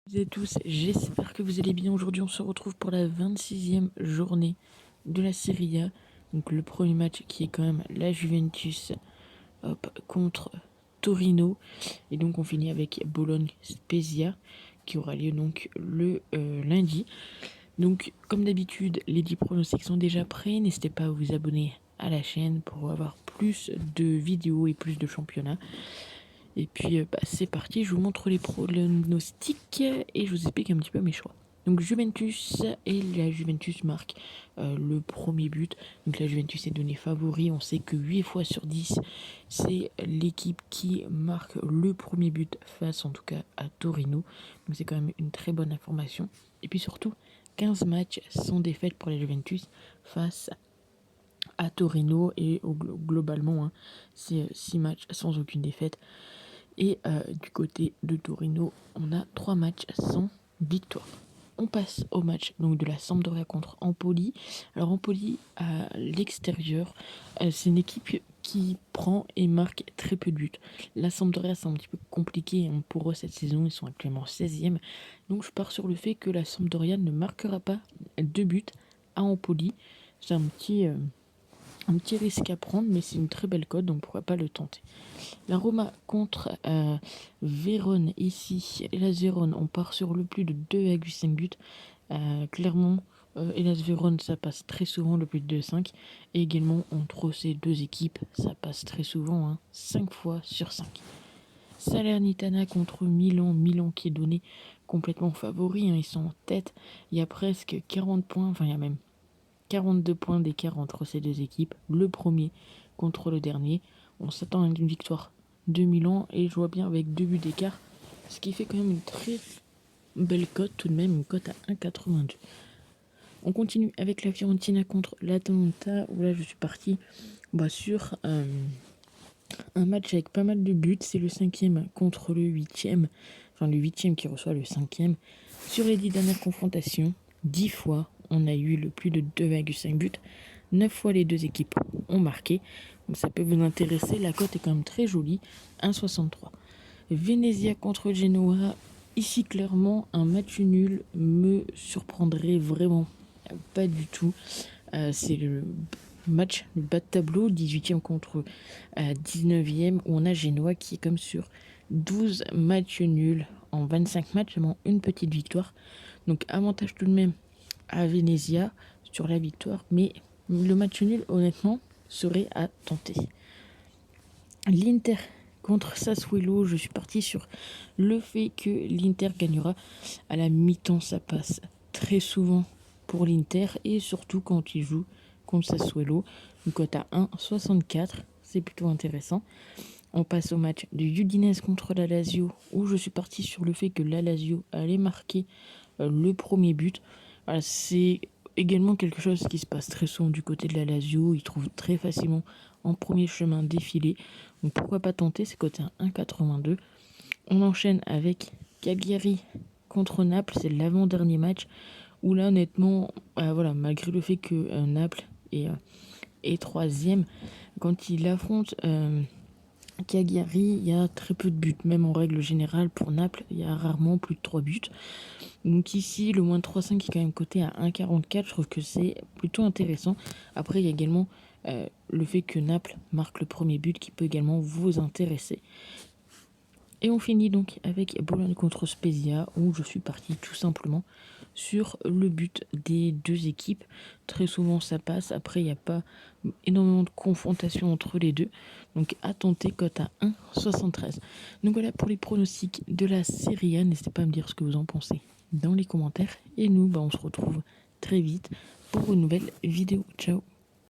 Salut à tous, j'espère que vous allez bien. Aujourd'hui, on se retrouve pour la 26e journée de la Serie A. Donc le premier match qui est quand même la Juventus contre Torino. Et donc on finit avec Bologne-Spezia qui aura lieu donc le lundi. Donc comme d'habitude, les 10 pronostics sont déjà prêts. N'hésitez pas à vous abonner à la chaîne pour avoir plus de vidéos et plus de championnats. Et puis c'est parti, je vous montre les pronostics et je vous explique un petit peu mes choix. Donc Juventus, et la Juventus marque le premier but. Donc la Juventus est donnée favori, on sait que 8 fois sur 10 c'est l'équipe qui marque le premier but face en tout cas à Torino. Donc c'est quand même une très bonne information. Et puis surtout 15 matchs sans défaite pour la Juventus face à Torino et globalement c'est 6 matchs sans aucune défaite. Et du côté de Torino, on a 3 matchs sans victoire. On passe au match donc de la Sampdoria contre Empoli. Alors Empoli à l'extérieur, c'est une équipe qui prend et marque très peu de buts. La Sampdoria, c'est un petit peu compliqué pour eux cette saison, ils sont actuellement 16e. Donc je pars sur le fait que la Sampdoria ne marquera pas 2 buts à Empoli. C'est un petit risque à prendre, mais c'est une très belle cote, donc pourquoi pas le tenter. La Roma contre Vérone ici. Hellas Vérone, on part sur le plus de 2,5 buts. Clairement, Hellas Vérone, ça passe très souvent le plus de 2,5. Et également, entre ces deux équipes, ça passe très souvent, 5 fois sur 5. Salernitana contre Milan. Milan qui est donné complètement favori, ils sont en tête. Il y a presque 40 points, enfin il y a même 42 points d'écart entre ces deux équipes. Le premier contre le dernier. On s'attend à une victoire de Milan et je vois bien avec 2 buts d'écart. Ce qui fait quand même une très belle cote, tout de même une cote à 1,82. On continue avec la Fiorentina contre l'Atalanta où là je suis parti sur un match avec pas mal de buts. C'est le 5e contre le 8e. Enfin le 8e qui reçoit le 5e. Sur les 10 dernières confrontations, 10 fois on a eu le plus de 2,5 buts. 9 fois les deux équipes ont marqué. Donc ça peut vous intéresser. La cote est quand même très jolie. 1,63. Venezia contre Genoa. Ici clairement un match nul me surprendrait vraiment pas du tout. C'est le match, le bas de tableau, 18e contre 19e, où on a Genoa qui est comme sur 12 matchs nuls en 25 matchs, seulement une petite victoire. Donc avantage tout de même à Venezia sur la victoire, mais le match nul honnêtement serait à tenter. L'Inter contre Sassuolo, je suis parti sur le fait que l'Inter gagnera à la mi-temps. Ça passe très souvent pour l'Inter et surtout quand il joue contre Sassuolo. Une cote à 1,64, c'est plutôt intéressant. On passe au match de Udinese contre la Lazio où je suis parti sur le fait que la Lazio allait marquer le premier but. Voilà, c'est également quelque chose qui se passe très souvent du côté de la Lazio. Ils trouvent très facilement en premier chemin défilé. Donc pourquoi pas tenter, c'est coté à 1,82. On enchaîne avec Cagliari contre Naples, c'est l'avant-dernier match. Où là honnêtement, malgré le fait que Naples est 3e, quand il affronte Cagliari, il y a très peu de buts. Même en règle générale, pour Naples, il y a rarement plus de 3 buts. Donc ici, le moins 3,5 est quand même coté à 1,44. Je trouve que c'est plutôt intéressant. Après, il y a également le fait que Naples marque le premier but qui peut également vous intéresser. Et on finit donc avec Bologne contre Spezia où je suis parti tout simplement sur le but des deux équipes. Très souvent ça passe, après il n'y a pas énormément de confrontation entre les deux. Donc à tenter, cote à 1,73. Donc voilà pour les pronostics de la Serie A. N'hésitez pas à me dire ce que vous en pensez dans les commentaires. Et nous, on se retrouve très vite pour une nouvelle vidéo. Ciao.